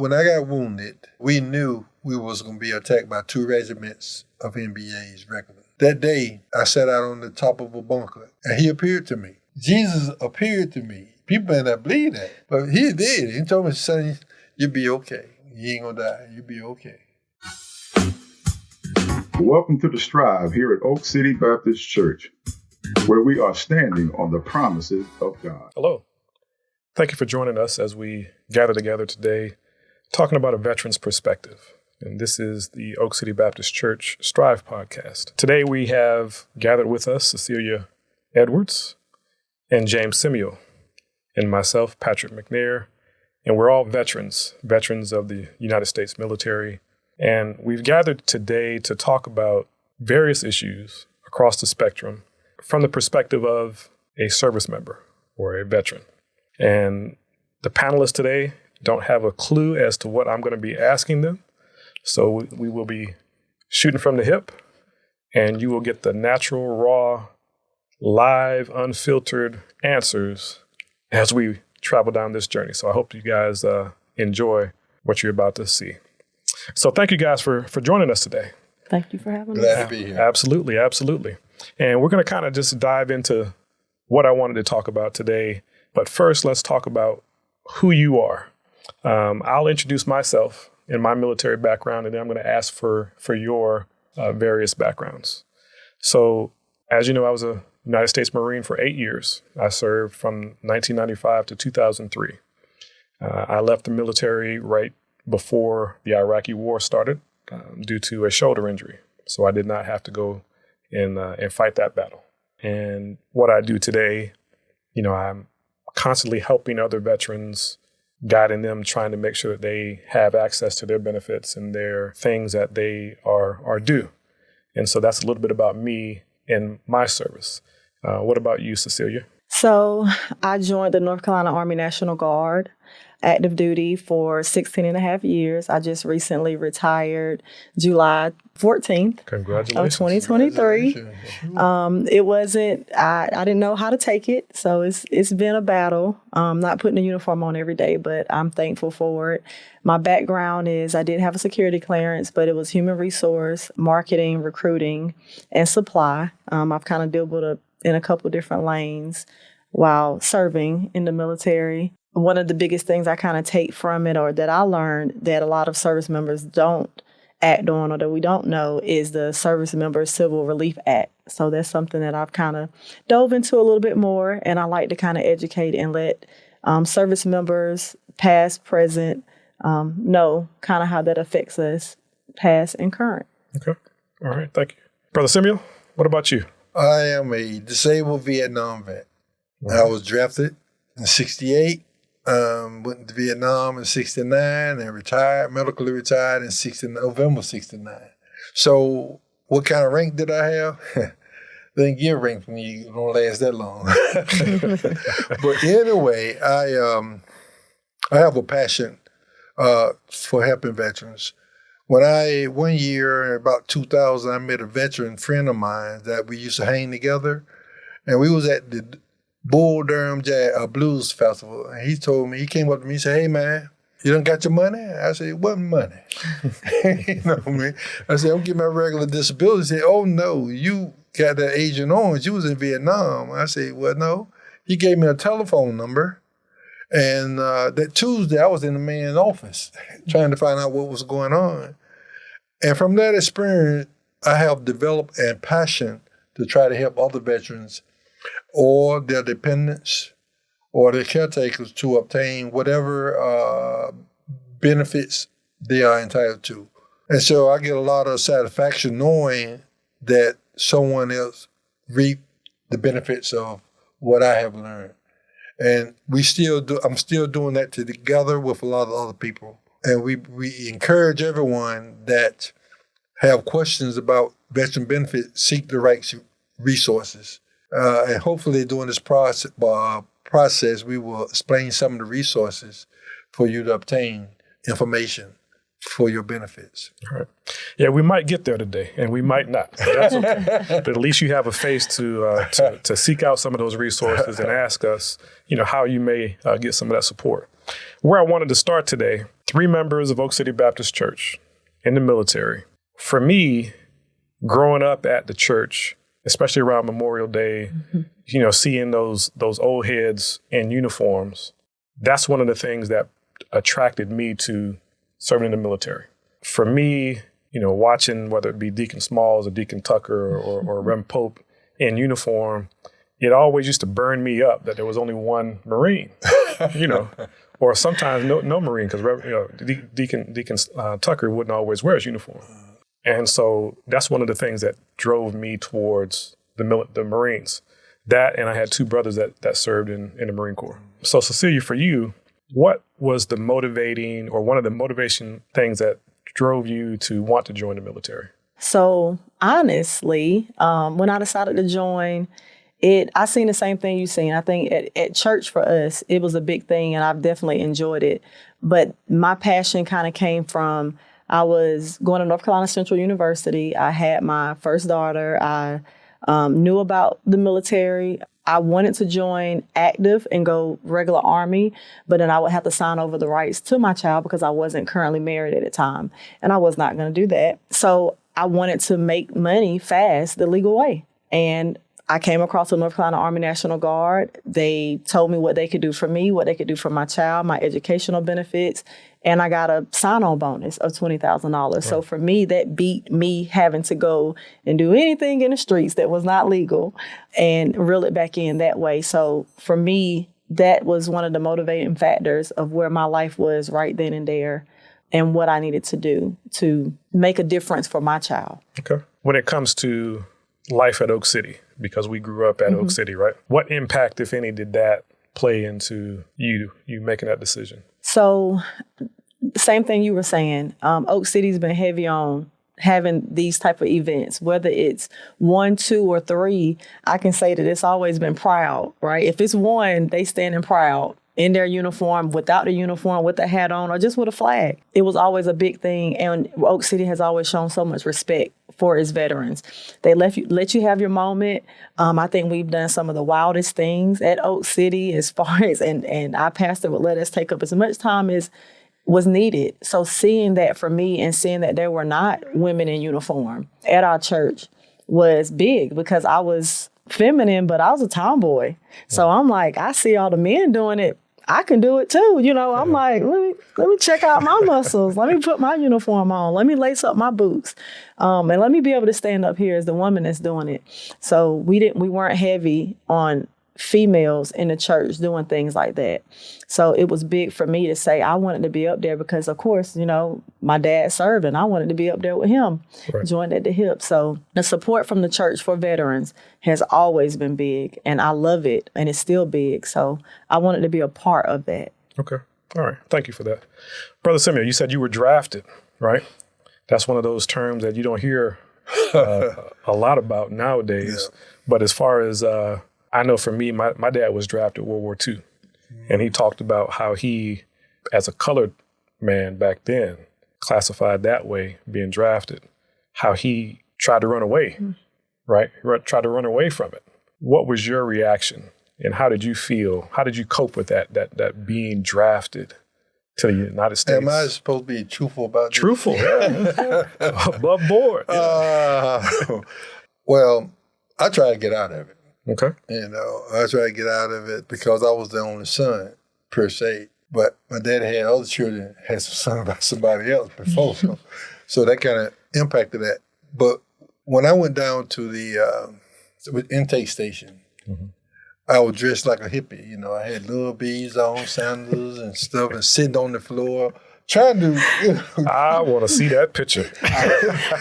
When I got wounded, we knew we was going to be attacked by 2 regiments of NBAs regularly. That day, I sat out on the top of a bunker, and he appeared to me. Jesus appeared to me. People may not believe that, but he did. He told me, son, you'll be okay. You ain't going to die. You'll be okay. Welcome to The Strive here at Oak City Baptist Church, where we are standing on the promises of God. Hello. Thank you for joining us as we gather together today, talking about a veteran's perspective. And this is the Oak City Baptist Church Strive podcast. Today we have gathered with us Cecilia Edwards and James Simeon, and myself, Patrick McNair, and we're all veterans of the United States military. And we've gathered today to talk about various issues across the spectrum from the perspective of a service member or a veteran. And the panelists today don't have a clue as to what I'm going to be asking them. So we will be shooting from the hip, and you will get the natural, raw, live, unfiltered answers as we travel down this journey. So I hope you guys enjoy what you're about to see. So thank you guys for joining us today. Thank you for having us. Glad to be here. Absolutely. And we're going to kind of just dive into what I wanted to talk about today. But first, let's talk about who you are. I'll introduce myself and my military background, and then I'm going to ask for your various backgrounds. So, as you know, I was a United States Marine for 8 years. I served from 1995 to 2003. I left the military right before the Iraqi war started due to a shoulder injury. So I did not have to go and fight that battle. And what I do today, you know, I'm constantly helping other veterans, guiding them, trying to make sure that they have access to their benefits and their things that they are due. And so that's a little bit about me and my service. What about you, Cecilia? So I joined the North Carolina Army National Guard, active duty for 16 and a half years. I just recently retired July 14th of 2023. It wasn't, I didn't know how to take it. So it's been a battle. Not putting a uniform on every day, but I'm thankful for it. My background is I did have a security clearance, but it was human resource, marketing, recruiting, and supply. I've kind of dabbled in a couple different lanes while serving in the military. One of the biggest things I kind of take from it, or that I learned that a lot of service members don't act on, or that we don't know, is the Service Member Civil Relief Act. So that's something that I've kind of dove into a little bit more, and I like to kind of educate and let service members, past, present, know kind of how that affects us, past and current. Okay. All right. Thank you. Brother Simeon, what about you? I am a disabled Vietnam vet. I was drafted in 68. Went to Vietnam in 69 and retired, medically retired in November 69. So what kind of rank did I have? They didn't give rank for me. It don't last that long. But anyway, I have a passion for helping veterans. One year, about 2000, I met a veteran friend of mine that we used to hang together. And we was at the Bull Durham Blues Festival. And he came up to me and said, "Hey, man, you done got your money?" I said, "What money?" You know what I mean? I said, "I'm getting my regular disability." He said, "Oh, no, you got that Agent Orange. You was in Vietnam." I said, "Well, no." He gave me a telephone number. And that Tuesday, I was in the man's office trying to find out what was going on. And from that experience, I have developed a passion to try to help other veterans or their dependents or their caretakers to obtain whatever benefits they are entitled to. And so I get a lot of satisfaction knowing that someone else reaped the benefits of what I have learned. And I'm still doing that together with a lot of other people. And we encourage everyone that have questions about veteran benefits, seek the right resources. And hopefully during this process, we will explain some of the resources for you to obtain information for your benefits. All right. Yeah, we might get there today, and we might not. But that's okay. But at least you have a face to seek out some of those resources and ask us, how you may get some of that support. Where I wanted to start today 3 members of Oak City Baptist Church in the military. For me, growing up at the church, especially around Memorial Day, seeing those old heads in uniforms, that's one of the things that attracted me to serving in the military. For me, watching whether it be Deacon Smalls or Deacon Tucker or Rem Pope in uniform, it always used to burn me up that there was only one Marine, or sometimes no Marine, because Deacon Tucker wouldn't always wear his uniform. And so that's one of the things that drove me towards the Marines. That, and I had 2 brothers that served in the Marine Corps. So Cecilia, for you, what was the motivating or one of the motivation things that drove you to want to join the military? So honestly, when I decided to join, I seen the same thing you seen. I think at church for us, it was a big thing, and I've definitely enjoyed it. But my passion kind of came from, I was going to North Carolina Central University. I had my first daughter. I knew about the military. I wanted to join active and go regular Army, but then I would have to sign over the rights to my child because I wasn't currently married at the time, and I was not going to do that. So I wanted to make money fast, the legal way. And I came across the North Carolina Army National Guard. They told me what they could do for me, what they could do for my child, my educational benefits, and I got a sign-on bonus of $20,000. Wow. So for me, that beat me having to go and do anything in the streets that was not legal and reel it back in that way. So for me, that was one of the motivating factors of where my life was right then and there and what I needed to do to make a difference for my child. Okay. When it comes to life at Oak City, because we grew up at Oak City, right? What impact, if any, did that play into you making that decision? So, same thing you were saying. Oak City's been heavy on having these type of events, whether it's 1, 2, or 3. I can say that it's always been proud, right? If it's 1, they standing proud in their uniform, without the uniform, with the hat on, or just with a flag. It was always a big thing, and Oak City has always shown so much respect for its veterans. They let you have your moment. I think we've done some of the wildest things at Oak City as far as, and our pastor would let us take up as much time as was needed. So seeing that for me and seeing that there were not women in uniform at our church was big, because I was feminine, but I was a tomboy. So I'm like, I see all the men doing it. I can do it too. I'm like, let me check out my muscles. Let me put my uniform on. Let me lace up my boots. And let me be able to stand up here as the woman that's doing it. So we weren't heavy on females in the church doing things like that. So it was big for me to say I wanted to be up there because, of course, my dad served and I wanted to be up there with him, joined at the hip. So the support from the church for veterans has always been big, and I love it, and it's still big. So I wanted to be a part of that. Okay. All right. Thank you for that. Brother Simeon, you said you were drafted, right? That's one of those terms that you don't hear a lot about nowadays. Yeah. But as far as I know, for me, my dad was drafted World War II, and he talked about how he, as a colored man back then, classified that way, being drafted, how he tried to run away, right? He tried to run away from it. What was your reaction, and how did you feel? How did you cope with that being drafted to the United States? Am I supposed to be truthful about this? Truthful, yeah. Above board. Yeah. Well, I tried to get out of it. Okay. I tried to get out of it because I was the only son, per se. But my dad had other children, had some son by somebody else before. So that kind of impacted that. But when I went down to the intake station, I was dressed like a hippie. I had little beads on, sandals and stuff, and sitting on the floor, trying to, I want to see that picture.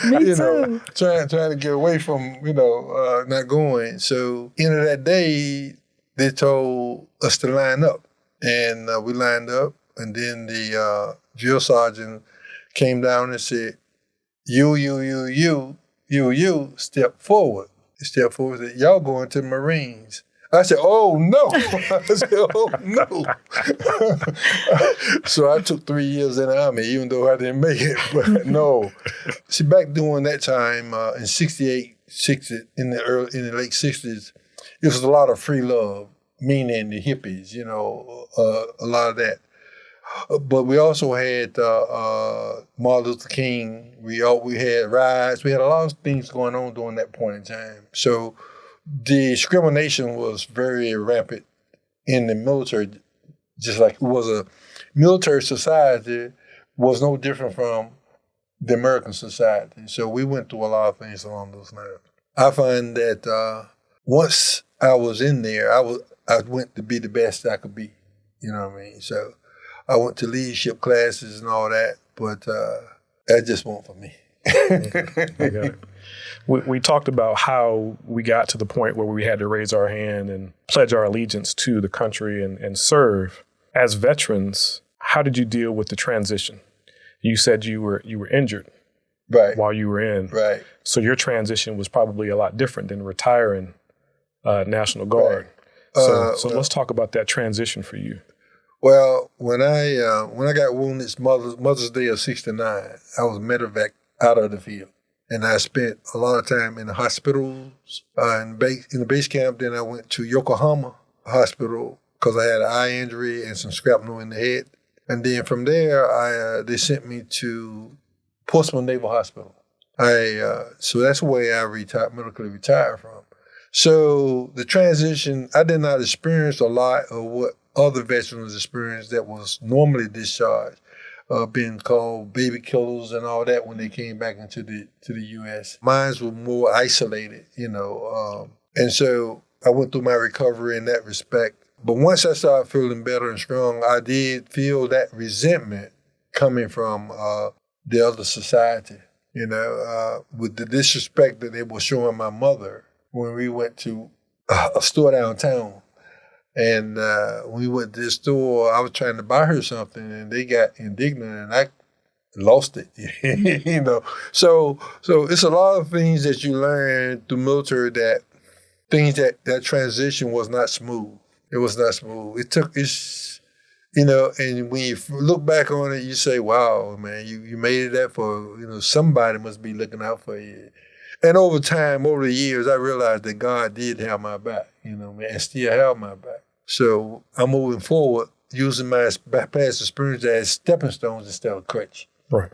Me too. Trying to get away from, not going. So, end of that day, they told us to line up. And we lined up. And then the drill sergeant came down and said, you, step forward. He stepped forward and said, y'all going to the Marines. I said, oh, no. I said, oh, no. So I took 3 years in the Army, even though I didn't make it. But no. See, back during that time, in 68, 60, in the late 60s, it was a lot of free love, meaning the hippies, a lot of that. But we also had Martin Luther King. We had riots. We had a lot of things going on during that point in time. So the discrimination was very rampant in the military, just like it was a military society, was no different from the American society. So we went through a lot of things along those lines. I find that once I was in there, I went to be the best I could be. You know what I mean? So I went to leadership classes and all that, but that just wasn't for me. I got it. We talked about how we got to the point where we had to raise our hand and pledge our allegiance to the country and serve. As veterans, how did you deal with the transition? You said you were injured while you were in. Right. So your transition was probably a lot different than retiring National Guard. Right. So let's talk about that transition for you. Well, when I got wounded, Mother's Day of '69, I was medevac out of the field. And I spent a lot of time in the hospitals, in the base camp. Then I went to Yokohama Hospital because I had an eye injury and some shrapnel in the head. And then from there, they sent me to Portsmouth Naval Hospital. So that's where I medically retired from. So the transition, I did not experience a lot of what other veterans experienced that was normally discharged. Being called baby killers and all that when they came back into the U.S. Mine were more isolated, and so I went through my recovery in that respect. But once I started feeling better and strong, I did feel that resentment coming from the other society, with the disrespect that they were showing my mother when we went to a store downtown. And when we went to this store, I was trying to buy her something, and they got indignant, and I lost it. So it's a lot of things that you learn through military that transition was not smooth. It was not smooth. And when you look back on it, you say, "Wow, man, you made it that far. Somebody must be looking out for you." And over the years, I realized that God did have my back, and still have my back. So I'm moving forward using my past experience as stepping stones instead of crutch. Right.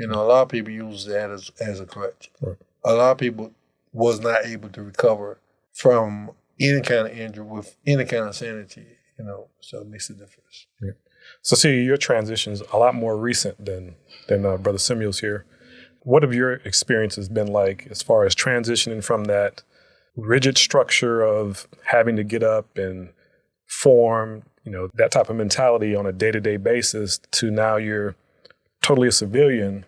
A lot of people use that as a crutch. Right. A lot of people was not able to recover from any kind of injury with any kind of sanity, so it makes a difference. Yeah. So see, your transition is a lot more recent than Brother Samuel's here. What have your experiences been like as far as transitioning from that rigid structure of having to get up and form, that type of mentality on a day-to-day basis to now you're totally a civilian,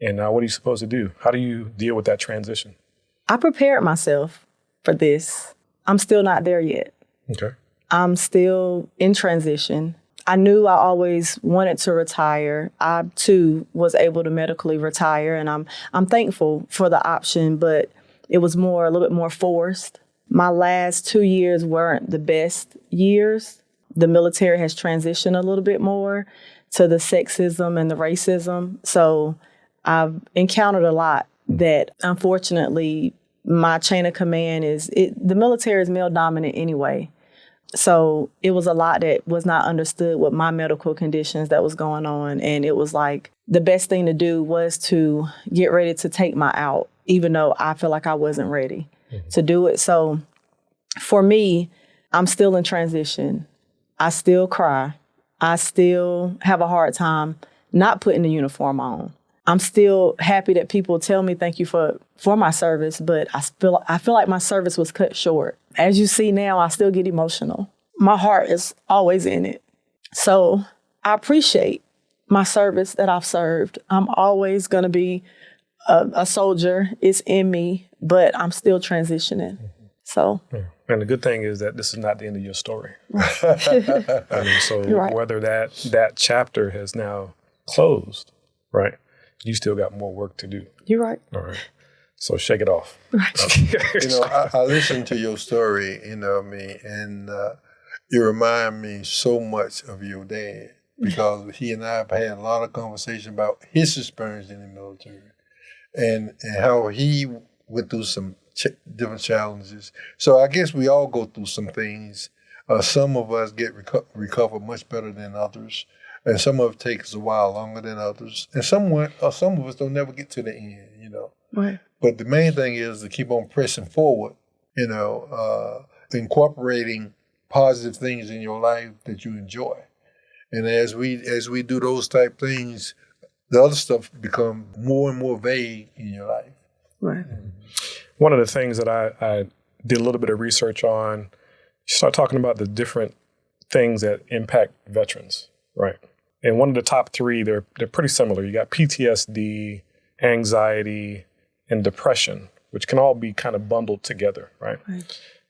and now what are you supposed to do? How do you deal with that transition? I prepared myself for this. I'm still not there yet. Okay. I'm still in transition. I knew I always wanted to retire. I too was able to medically retire, and I'm thankful for the option, but it was a little bit more forced. My last 2 years weren't the best years. The military has transitioned a little bit more to the sexism and the racism. So I've encountered a lot that, unfortunately, my chain of command the military is male dominant anyway. So it was a lot that was not understood with my medical conditions that was going on. And it was like the best thing to do was to get ready to take my out, even though I feel like I wasn't ready to do it. So for me, I'm still in transition. I still cry. I still have a hard time not putting the uniform on. I'm still happy that people tell me thank you for my service, but I feel like my service was cut short. As you see now, I still get emotional. My heart is always in it. So I appreciate my service that I've served. I'm always going to be a soldier. It's in me, but I'm still transitioning. So. And the good thing is that this is not the end of your story. Right. Whether that chapter has now closed, right? You still got more work to do. You're right. All right. So shake it off. Right. I listened to your story, and you remind me so much of your dad because he and I have had a lot of conversation about his experience in the military and how he went through some different challenges. So I guess we all go through some things. Some of us get recover much better than others. And some of it takes a while longer than others. And some of us don't never get to the end, Right. But the main thing is to keep on pressing forward, incorporating positive things in your life that you enjoy. And as we do those type things, the other stuff become more and more vague in your life. Right. One of the things that I did a little bit of research on, you start talking about the different things that impact veterans, right? And one of the top three, they're pretty similar. You got PTSD, anxiety, and depression, which can all be kind of bundled together, right?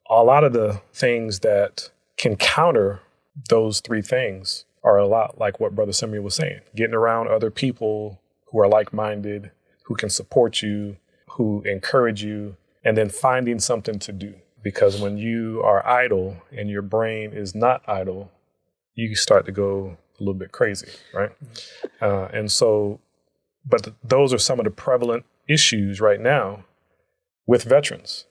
A lot of the things that can counter those three things are a lot like what Brother Simeon was saying. Getting around other people who are like-minded, who can support you, who encourage you, and then finding something to do. Because when you are idle and your brain is not idle, you start to go a little bit crazy, right? But those are some of the prevalent issues right now with veterans,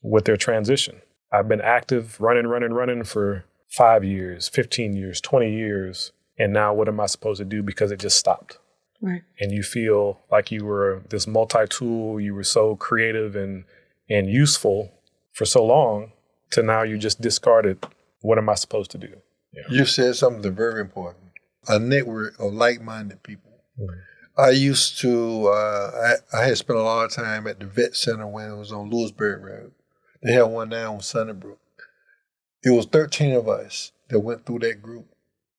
with their transition. I've been active, running for 5 years, 15 years, 20 years. And now what am I supposed to do because it just stopped? Right. And you feel like you were this multi-tool, you were so creative and useful for so long to now you just discarded. What am I supposed to do? Yeah. You said something very important. A network of like-minded people. Mm-hmm. I used to, I had spent a lot of time at the vet center when it was on Lewisburg Road. They had one now on Sunnybrook. It was 13 of us that went through that group.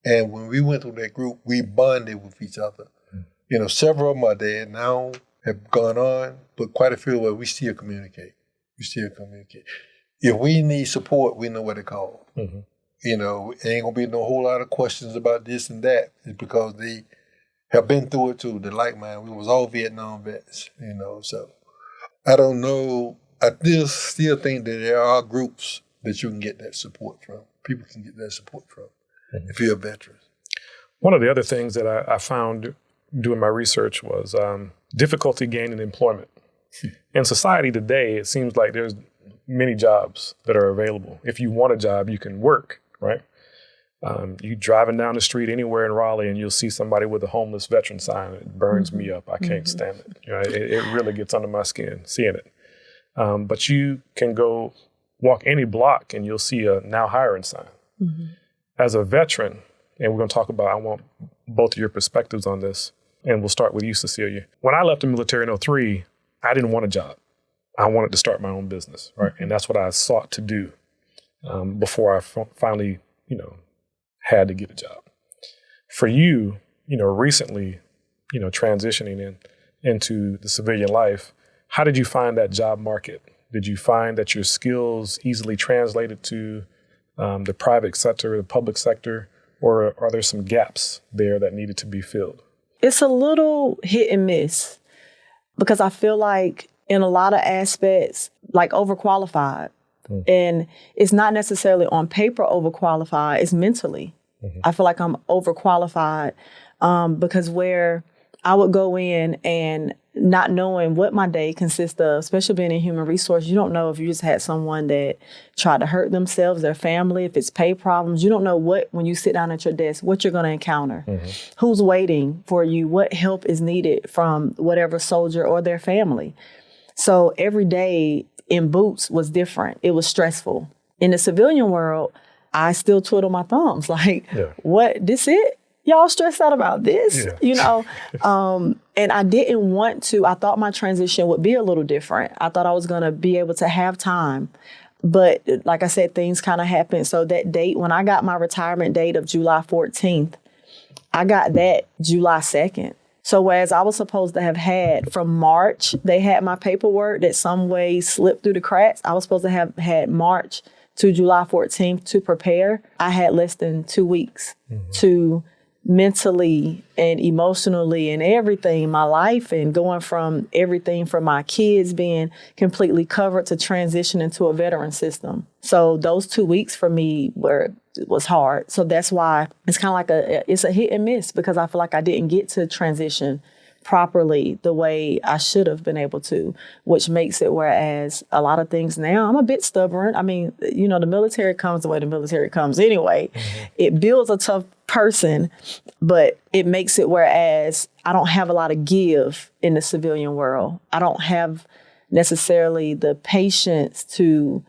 And when we went through that group, we bonded with each other. Mm-hmm. Several of them are dead now, have gone on, but quite a few of us, we still communicate. If we need support, we know what to call. Mm-hmm. It ain't gonna be no whole lot of questions about this and that. It's because they have been through it too. The like mind, we was all Vietnam vets, so I don't know. I still think that there are groups that you can get that support from. People can get that support from if you're a veteran. One of the other things that I found doing my research was difficulty gaining employment. In society today, it seems like there's many jobs that are available. If you want a job, you can work, right? You driving down the street anywhere in Raleigh and you'll see somebody with a homeless veteran sign. It burns me up. I can't stand it. It really gets under my skin seeing it. But you can go walk any block and you'll see a now hiring sign. Mm-hmm. As a veteran, and we're going to talk about, I want both of your perspectives on this, and we'll start with you, Cecilia. When I left the military in 2003, I didn't want a job. I wanted to start my own business, right? And that's what I sought to do before I finally, had to get a job. For you, recently, transitioning into the civilian life, how did you find that job market? Did you find that your skills easily translated to the private sector, the public sector, or are there some gaps there that needed to be filled? It's a little hit and miss because I feel like in a lot of aspects, like overqualified. And it's not necessarily on paper overqualified, it's mentally. Mm-hmm. I feel like I'm overqualified because where I would go in and not knowing what my day consists of, especially being in human resource, you don't know if you just had someone that tried to hurt themselves, their family, if it's pay problems. You don't know when you sit down at your desk, what you're going to encounter, who's waiting for you, what help is needed from whatever soldier or their family. So every day in boots was different. It was stressful. In the civilian world, I still twiddle my thumbs. Like, what, this it? Y'all stressed out about this? Yeah. And I didn't want to. I thought my transition would be a little different. I thought I was going to be able to have time. But like I said, things kind of happened. So that date, when I got my retirement date of July 14th, I got that July 2nd. So whereas I was supposed to have had from March, they had my paperwork that some way slipped through the cracks. I was supposed to have had March to July 14th to prepare. I had less than 2 weeks to mentally and emotionally and everything in my life, and going from everything from my kids being completely covered to transition into a veteran system. So those 2 weeks for me was hard. So that's why it's kind of like it's a hit and miss, because I feel like I didn't get to transition properly the way I should have been able to, which makes it whereas a lot of things now, I'm a bit stubborn. I mean, you know, the military comes the way the military comes anyway. Mm-hmm. It builds a tough person, but it makes it whereas I don't have a lot of give in the civilian world. I don't have necessarily the patience to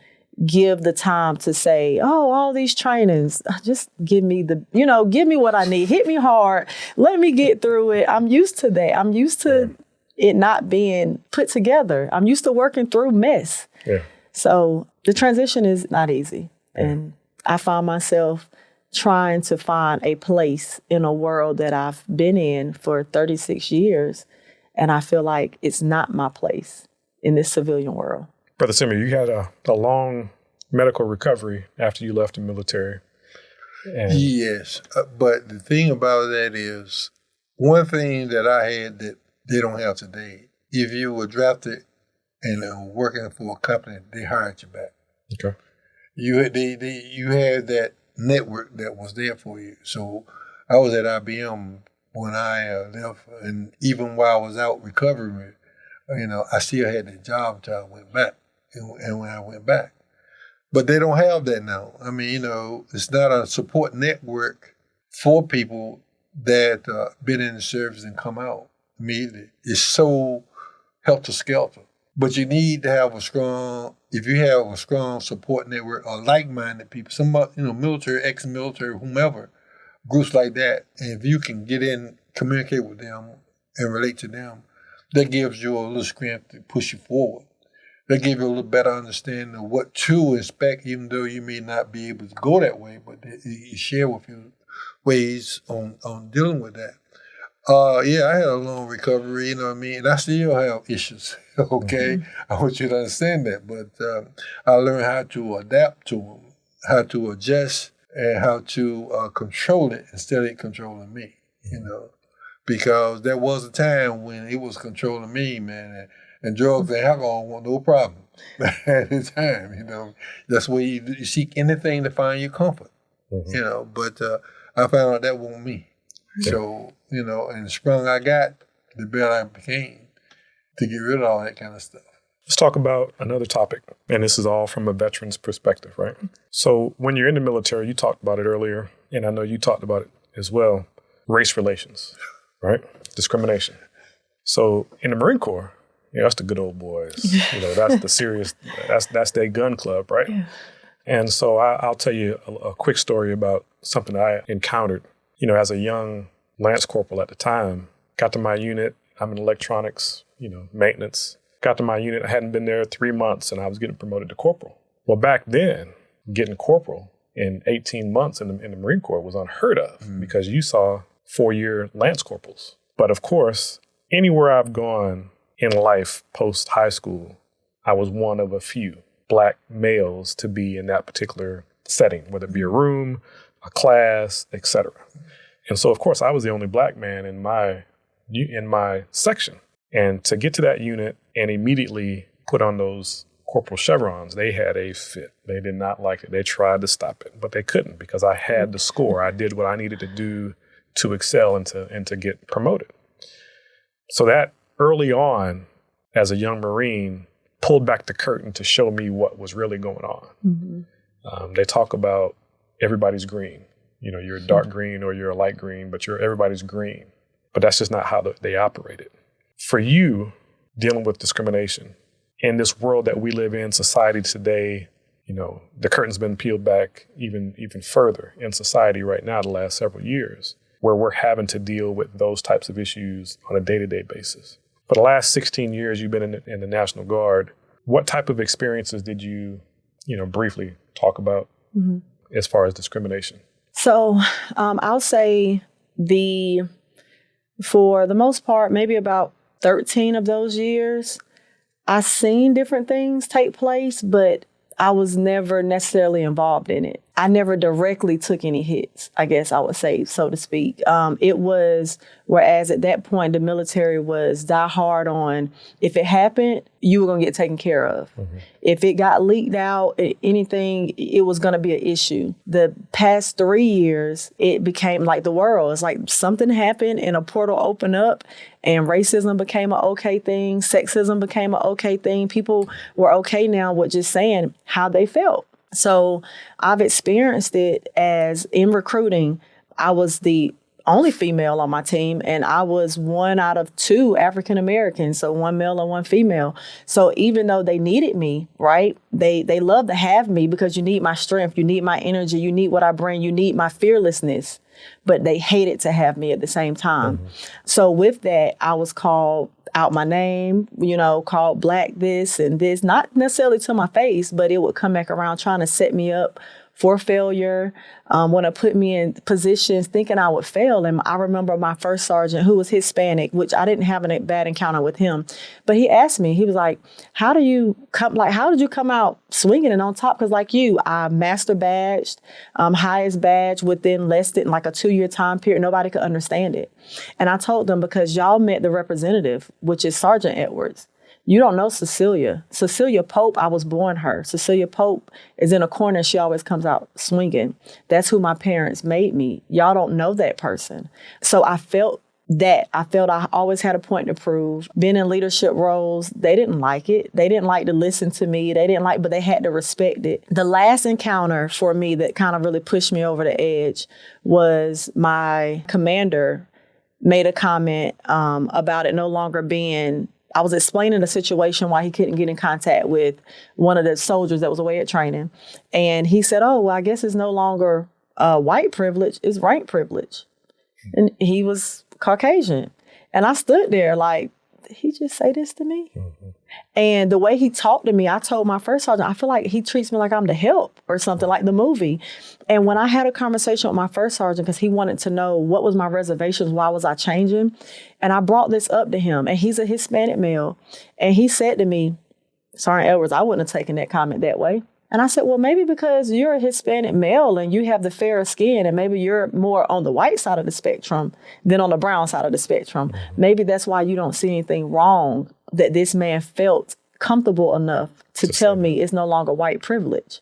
give the time to say, oh, all these trainings, just give me what I need. Hit me hard. Let me get through it. I'm used to that. I'm used to it not being put together. I'm used to working through mess. Yeah. So the transition is not easy. Yeah. And I find myself trying to find a place in a world that I've been in for 36 years. And I feel like it's not my place in this civilian world. Brother Simmer, you had a long medical recovery after you left the military. Yes, but the thing about that is, one thing that I had that they don't have today, if you were drafted and working for a company, they hired you back. Okay. You had that network that was there for you. So I was at IBM when I left, and even while I was out recovering, I still had that job until I went back. And when I went back. But they don't have that now. I mean, it's not a support network for people that been in the service and come out immediately. It's so helter-skelter. But you need to have if you have a strong support network or like-minded people, military, ex-military, whomever, groups like that, and if you can get in, communicate with them and relate to them, that gives you a little strength to push you forward. They give you a little better understanding of what to expect, even though you may not be able to go that way, but you share with you ways on dealing with that. I had a long recovery, you know what I mean? And I still have issues, okay? Mm-hmm. I want you to understand that. But I learned how to adapt to them, how to adjust, and how to control it instead of it controlling me, Because there was a time when it was controlling me, man. And drugs and alcohol were no problem at the time, That's where you seek anything to find your comfort, But I found out that wasn't me. Yeah. So, and the stronger I got, the better I became to get rid of all that kind of stuff. Let's talk about another topic, and this is all from a veteran's perspective, right? So when you're in the military, you talked about it earlier, and I know you talked about it as well, race relations, right? Discrimination. So in the Marine Corps, that's the good old boys. That's the serious, that's their gun club, right? Yeah. And so I'll tell you a quick story about something I encountered, as a young Lance Corporal at the time. Got to my unit, I'm in electronics, maintenance. Got to my unit, I hadn't been there 3 months and I was getting promoted to corporal. Well, back then, getting corporal in 18 months in the Marine Corps was unheard of because you saw 4-year Lance Corporals. But of course, anywhere I've gone in life post high school, I was one of a few Black males to be in that particular setting, whether it be a room, a class, etc. And so, of course, I was the only Black man in my section. And to get to that unit and immediately put on those corporal chevrons, they had a fit. They did not like it. They tried to stop it, but they couldn't because I had the score. I did what I needed to do to excel and to get promoted. So that early on, as a young Marine, pulled back the curtain to show me what was really going on. Mm-hmm. They talk about everybody's green. You're a dark green or you're a light green, but everybody's green. But that's just not how they operated. For you, dealing with discrimination in this world that we live in, society today, the curtain's been peeled back even further in society right now the last several years, where we're having to deal with those types of issues on a day-to-day basis. For the last 16 years you've been in the National Guard, what type of experiences did you, briefly talk about as far as discrimination? So I'll say for the most part, maybe about 13 of those years, I've seen different things take place, but I was never necessarily involved in it. I never directly took any hits, I guess I would say, so to speak. It was, whereas at that point, the military was die hard on, if it happened, you were going to get taken care of. Mm-hmm. If it got leaked out, anything, it was going to be an issue. The past 3 years, it became like the world. It's like something happened and a portal opened up and racism became an okay thing. Sexism became an okay thing. People were okay now with just saying how they felt. So I've experienced it as in recruiting, I was the only female on my team, and I was one out of 2 African Americans, so 1 male and 1 female. So even though they needed me, right, they love to have me because you need my strength, you need my energy, you need what I bring, you need my fearlessness, but they hated to have me at the same time. Mm-hmm. So with that, I was called out my name, called black this and this, not necessarily to my face, but it would come back around trying to set me up for failure, want to put me in positions thinking I would fail. And I remember my first sergeant, who was Hispanic, which I didn't have a bad encounter with him, but he asked me, he was like, how did you come out swinging and on top? Because like you, I master badged, highest badge within less than like a 2-year time period. Nobody could understand it. And I told them, because y'all met the representative, which is Sergeant Edwards. You don't know Cecilia. Cecilia Pope, I was born her. Cecilia Pope is in a corner. She always comes out swinging. That's who my parents made me. Y'all don't know that person. So I felt that. I felt I always had a point to prove. Being in leadership roles, they didn't like it. They didn't like to listen to me. But they had to respect it. The last encounter for me that kind of really pushed me over the edge was my commander made a comment about it no longer being, I was explaining the situation why he couldn't get in contact with one of the soldiers that was away at training. And he said, oh, well, I guess it's no longer white privilege, it's rank privilege. And he was Caucasian. And I stood there like, did he just say this to me? Mm-hmm. And the way he talked to me, I told my first sergeant, I feel like he treats me like I'm the help or something, like the movie. And when I had a conversation with my first sergeant, because he wanted to know what was my reservations, why was I changing? And I brought this up to him, and he's a Hispanic male. And he said to me, Sergeant Edwards, I wouldn't have taken that comment that way. And I said, well, maybe because you're a Hispanic male and you have the fairer skin and maybe you're more on the white side of the spectrum than on the brown side of the spectrum. Maybe that's why you don't see anything wrong that this man felt comfortable enough to tell me it's no longer white privilege.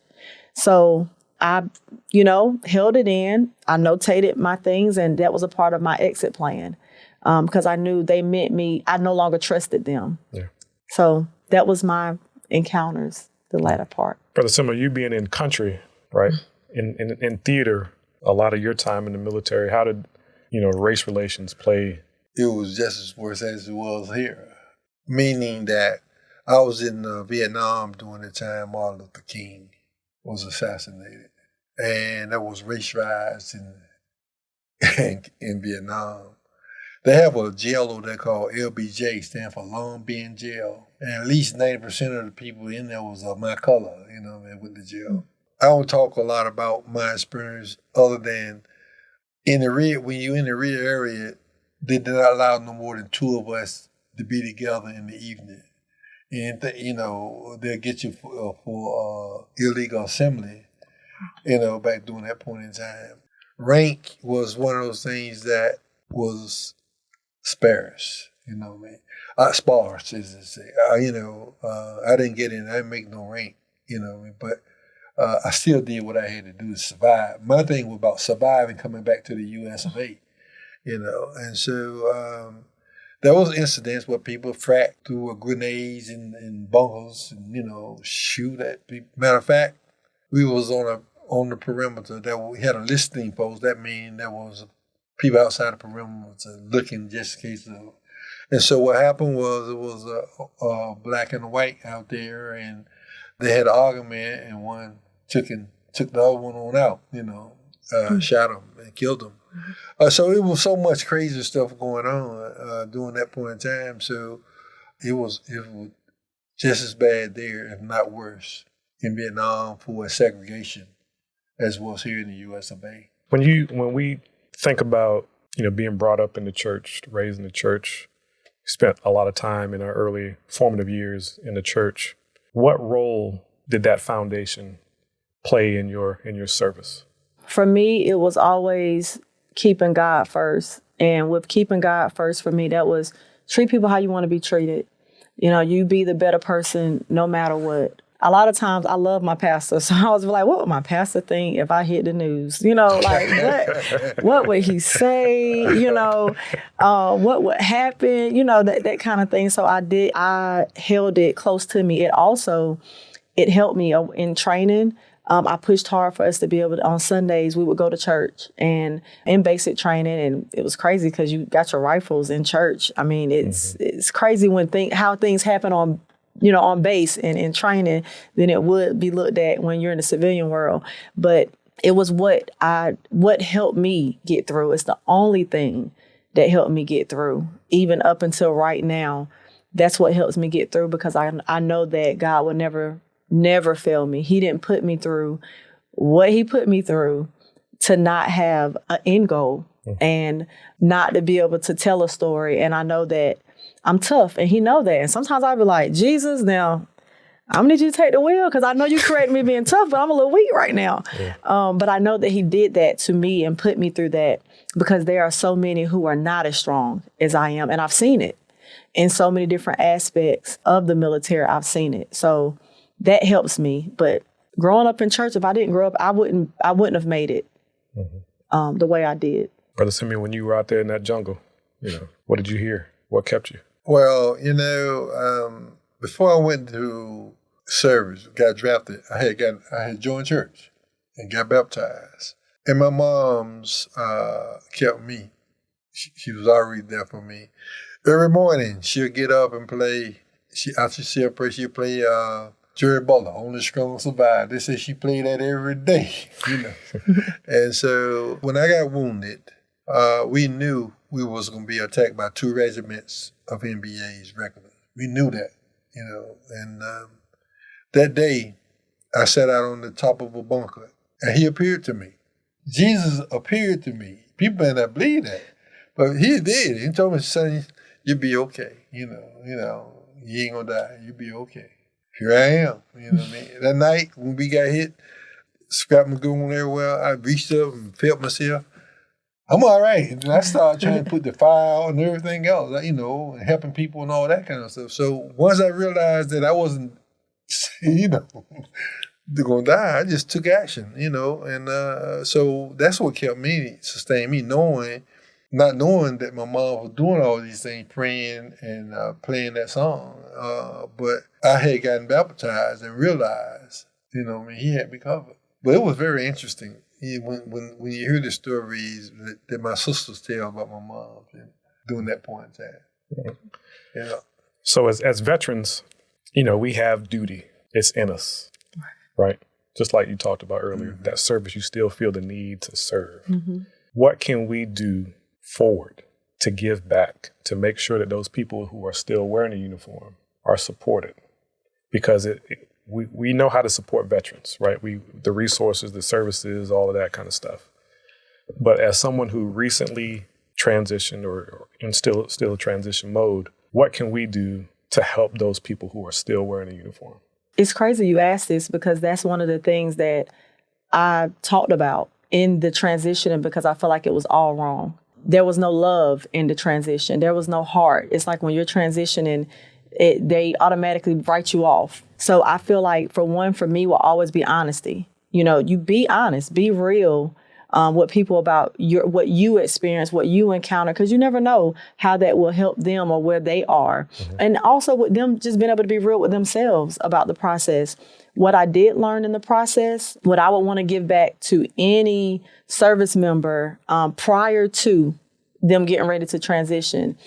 So I, held it in. I notated my things, and that was a part of my exit plan because I knew they meant me. I no longer trusted them. Yeah. So that was my encounters, the latter part. Brother Simma, you being in country, right, in theater, a lot of your time in the military, how did, race relations play? It was just as worse as it was here, meaning that I was in Vietnam during the time Martin Luther King was assassinated. And there was race riots in Vietnam. They have a jail over there called LBJ, stand for Long Binh Jail. And at least 90% of the people in there was of my color, with the jail. I don't talk a lot about my experience other than when you're in the rear area, they did not allow no more than 2 of us to be together in the evening. And, they'll get you for illegal assembly, back during that point in time. Rank was one of those things that was sparse, sparse, as they say. I didn't get in, I didn't make no rank, but I still did what I had to do to survive. My thing was about surviving, coming back to the US of A, and so there was incidents where people fracked through grenades and bunkers and, shoot at people. Matter of fact, we was on the perimeter. That we had a listening post. That means there was people outside the perimeter looking just in case of. And so what happened was it was a black and a white out there, and they had an argument, and one took the other one on out. Shot him and killed him. So it was so much crazy stuff going on during that point in time. So it was just as bad there, if not worse, in Vietnam for segregation as was here in the U.S. of A. When we think about being brought up in the church, raised in the church, spent a lot of time in our early formative years in the church. What role did that foundation play in your service? For me, it was always keeping God first. And with keeping God first, for me, that was treat people how you want to be treated. You know, you be the better person no matter what. A lot of times I love my pastor. So I was like, what would my pastor think if I hit the news? You know, like what would he say? You know, what would happen? You know, that kind of thing. So I held it close to me. It helped me in training. I pushed hard for us to be able to, on Sundays, we would go to church and in basic training. And it was crazy because you got your rifles in church. I mean, it's crazy when how things happen on base and in training than it would be looked at when you're in the civilian world. But it was what helped me get through. It's the only thing that helped me get through, even up until right now. That's what helps me get through because I know that God will never fail me. He didn't put me through what he put me through to not have an end goal and not to be able to tell a story. And I know that I'm tough and he know that. And sometimes I'll be like, Jesus, now I'm gonna need you to take the wheel because I know you created me being tough, but I'm a little weak right now. Yeah. But I know that he did that to me and put me through that because there are so many who are not as strong as I am. And I've seen it in so many different aspects of the military. I've seen it. So that helps me. But growing up in church, if I didn't grow up, I wouldn't have made it the way I did. Brother Simeon, when you were out there in that jungle, what did you hear? What kept you? Well, before I went to service, got drafted, I had joined church and got baptized. And my mom's kept me. She was already there for me. Every morning, she'll get up and play. After she'll pray, she'll play Jerry Butler, Only Strong Survive. They say she played that every day, And so when I got wounded, we knew we was going to be attacked by 2 regiments of NBA's regulars. We knew that, And that day, I sat out on the top of a bunker, and he appeared to me. Jesus appeared to me. People may not believe that, but he did. He told me, son, you'll be okay. You ain't going to die. You'll be okay. Here I am, what I mean? That night when we got hit, scrap was going everywhere. I reached up and felt myself. I'm all right. And I started trying to put the fire out and everything else, and helping people and all that kind of stuff. So once I realized that I wasn't, going to die, I just took action, And so that's what kept me, sustained me, not knowing that my mom was doing all these things, praying and playing that song. But I had gotten baptized and realized, he had me covered. But it was very interesting when you hear the stories that my sisters tell about my mom during that point in time. Yeah. So as veterans, we have duty. It's in us, right? Just like you talked about earlier, that service, you still feel the need to serve. What can we do forward to give back, to make sure that those people who are still wearing a uniform are supported? Because we know how to support veterans, right? The resources, the services, all of that kind of stuff. But as someone who recently transitioned or in still a transition mode, what can we do to help those people who are still wearing a uniform? It's crazy you asked this because that's one of the things that I talked about in the transition, and because I feel like it was all wrong. There was no love in the transition. There was no heart. It's like when you're transitioning, they automatically write you off. So I feel like for me will always be honesty. You be honest, be real with people about what you experience, what you encounter, because you never know how that will help them or where they are. And also with them just being able to be real with themselves about the process. What I did learn in the process, what I would want to give back to any service member prior to them getting ready to transition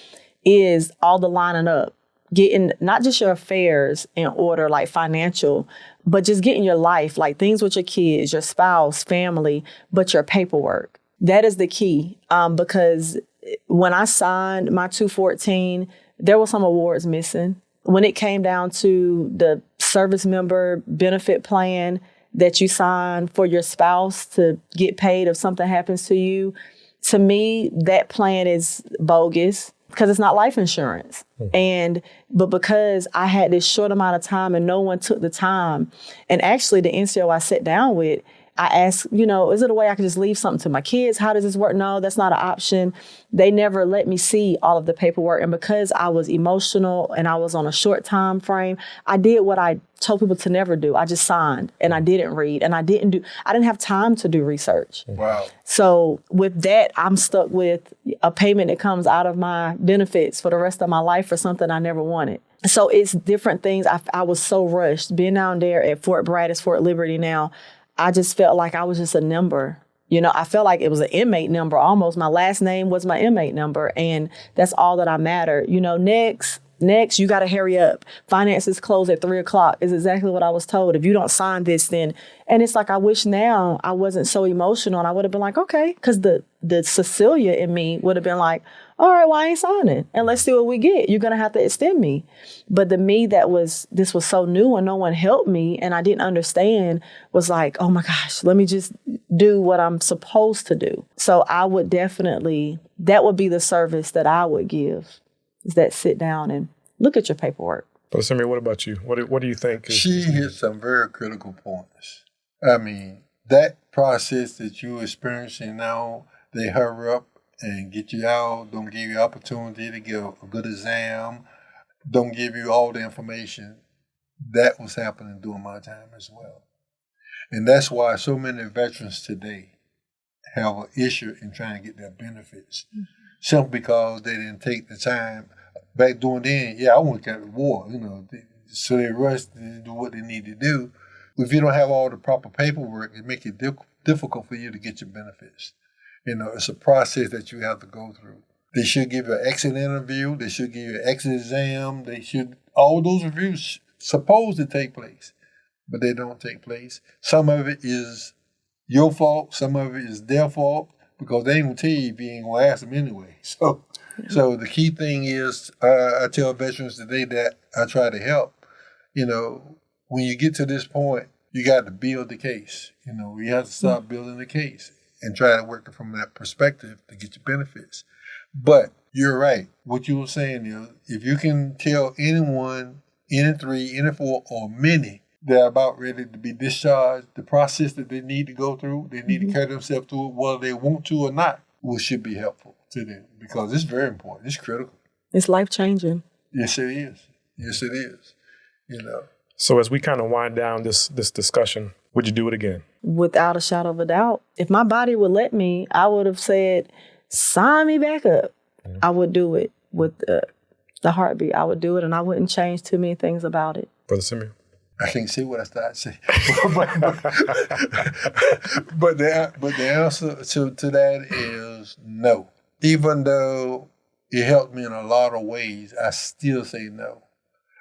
is all the lining up. Getting not just your affairs in order, like financial, but just getting your life, like things with your kids, your spouse, family, but your paperwork. That is the key. Because when I signed my 214, there were some awards missing. When it came down to the service member benefit plan that you sign for your spouse to get paid if something happens to you, to me, that plan is bogus. because it's not life insurance. But because I had this short amount of time and no one took the time, and actually the NCO I sat down with, I asked, is it a way I could just leave something to my kids? How does this work? No, that's not an option. They never let me see all of the paperwork. And because I was emotional and I was on a short time frame, I did what I told people to never do. I just signed and I didn't read and I didn't have time to do research. Wow. So with that, I'm stuck with a payment that comes out of my benefits for the rest of my life for something I never wanted. So it's different things. I was so rushed. Being down there at Fort Bragg, Fort Liberty now, I just felt like I was just a number. I felt like it was an inmate number almost. My last name was my inmate number, and that's all that I mattered. Next, you got to hurry up. Finances close at 3:00 is exactly what I was told. If you don't sign this, then, and it's like, I wish now I wasn't so emotional and I would have been like, okay, because the Cecilia in me would have been like, all right, well, I ain't signing and let's see what we get. You're going to have to extend me. But the me this was so new and no one helped me and I didn't understand was like, oh my gosh, let me just do what I'm supposed to do. So I would definitely, that would be the service that I would give. Is that sit down and look at your paperwork. Brother Simeon, what about you? What do you think? She hit some very critical points. I mean, that process that you're experiencing now, they hurry up and get you out, don't give you opportunity to get a good exam, don't give you all the information. That was happening during my time as well. And that's why so many veterans today have an issue in trying to get their benefits. Simply because they didn't take the time. Back during then, I went to the war, so they rushed to do what they need to do. If you don't have all the proper paperwork, it makes it difficult for you to get your benefits. It's a process that you have to go through. They should give you an exit interview. They should give you an exit exam. All those reviews supposed to take place, but they don't take place. Some of it is your fault. Some of it is their fault. Because they ain't gonna tell you if you ain't gonna ask them anyway. So the key thing is, I tell veterans today that I try to help. When you get to this point, you got to build the case. You have to start building the case and try to work from that perspective to get your benefits. But you're right. What you were saying is, if you can tell anyone, any 3, any 4, or many, they're about ready to be discharged, the process that they need to go through, they need to carry themselves through it, whether they want to or not, should be helpful to them because it's very important. It's critical. It's life-changing. Yes, it is. Yes, it is. So as we kind of wind down this discussion, would you do it again? Without a shadow of a doubt. If my body would let me, I would have said, sign me back up. I would do it with the heartbeat. I would do it and I wouldn't change too many things about it. Brother Simeon? I can't say what I started saying. but the answer to that is no. Even though it helped me in a lot of ways, I still say no.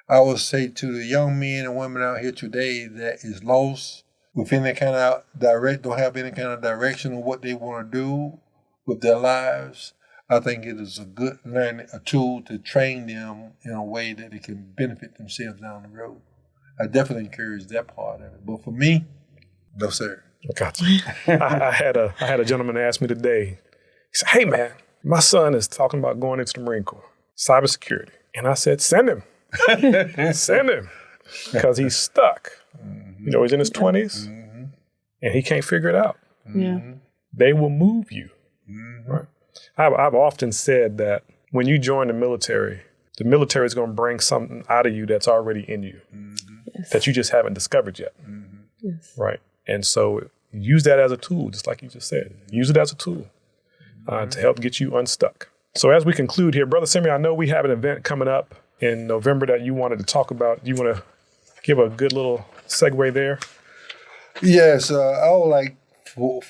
I would say to the young men and women out here today that is lost with any kind of don't have any kind of direction of what they want to do with their lives, I think it is a good a tool to train them in a way that they can benefit themselves down the road. I definitely encourage that part of it. But for me, no, sir. Gotcha. I had a gentleman ask me today, he said, hey, man, my son is talking about going into the Marine Corps, cybersecurity. And I said, send him. Send him. Because he's stuck. He's in his 20s and he can't figure it out. They will move you. Right? I've often said that when you join the military is going to bring something out of you that's already in you. That you just haven't discovered yet. Yes. Right. And so use that as a tool, just like you just said. Use it as a tool to help get you unstuck. So as we conclude here, Brother Simeon, I know we have an event coming up in November that you wanted to talk about. Do you want to give a good little segue there? Yes, I would like we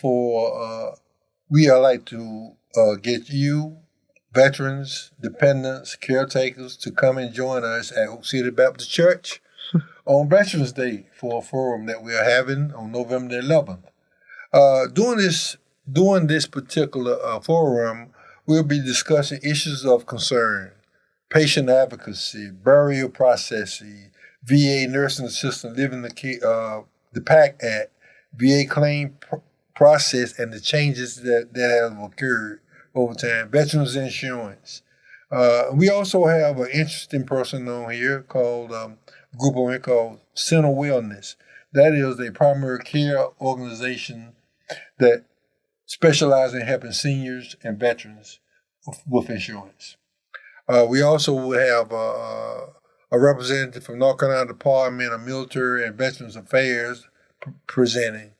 would like to get you, veterans, dependents, caretakers, to come and join us at Oak City Baptist Church on Veterans Day for a forum that we are having on November the 11th. During this particular forum, we'll be discussing issues of concern, patient advocacy, burial processing, VA nursing assistant living the PACT Act, VA claim process, and the changes that have occurred over time, veterans insurance, We also have an interesting person on here called group on here called Center Wellness. That is a primary care organization that specializes in helping seniors and veterans with insurance. We also have a representative from North Carolina Department of Military and Veterans Affairs presenting.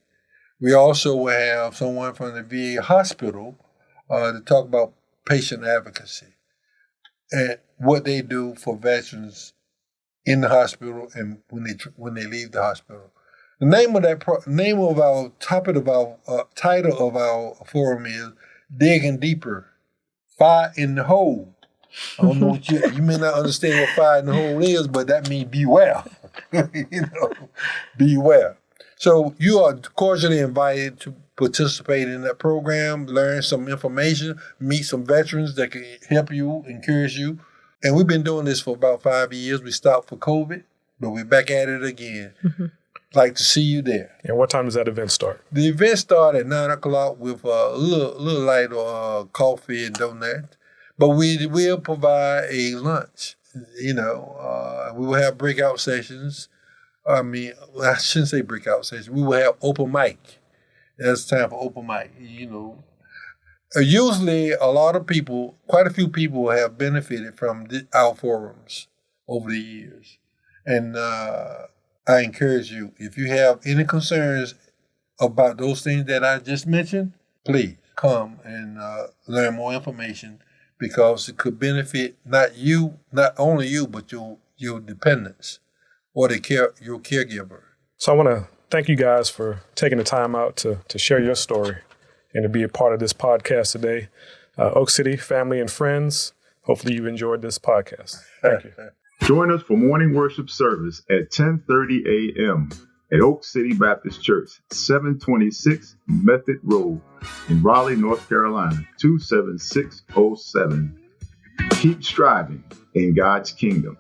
We also will have someone from the VA hospital to talk about patient advocacy and what they do for veterans in the hospital and when they leave the hospital. The name of our title of our forum is Digging Deeper, Fire in the Hole. I don't know what you may not understand what fire in the hole is, but that means beware. Beware. So you are cordially invited to participate in that program, learn some information, meet some veterans that can help you, encourage you. And we've been doing this for about 5 years. We stopped for COVID, but we're back at it again. Mm-hmm. Like to see you there. And what time does that event start? The event starts at 9 o'clock with a little light coffee and donuts. But we will provide a lunch. We will have breakout sessions. I shouldn't say breakout sessions. We will have open mic. There's time for open mic. Usually quite a few people have benefited from our forums over the years. And I encourage you, if you have any concerns about those things that I just mentioned, please come and learn more information, because it could benefit not only you, but your dependents or your caregiver. So I want to thank you guys for taking the time out to share your story and to be a part of this podcast today. Oak City family and friends, hopefully you enjoyed this podcast. Thank you. Join us for morning worship service at 10:30 a.m. at Oak City Baptist Church, 726 Method Road in Raleigh, North Carolina, 27607. Keep striving in God's kingdom.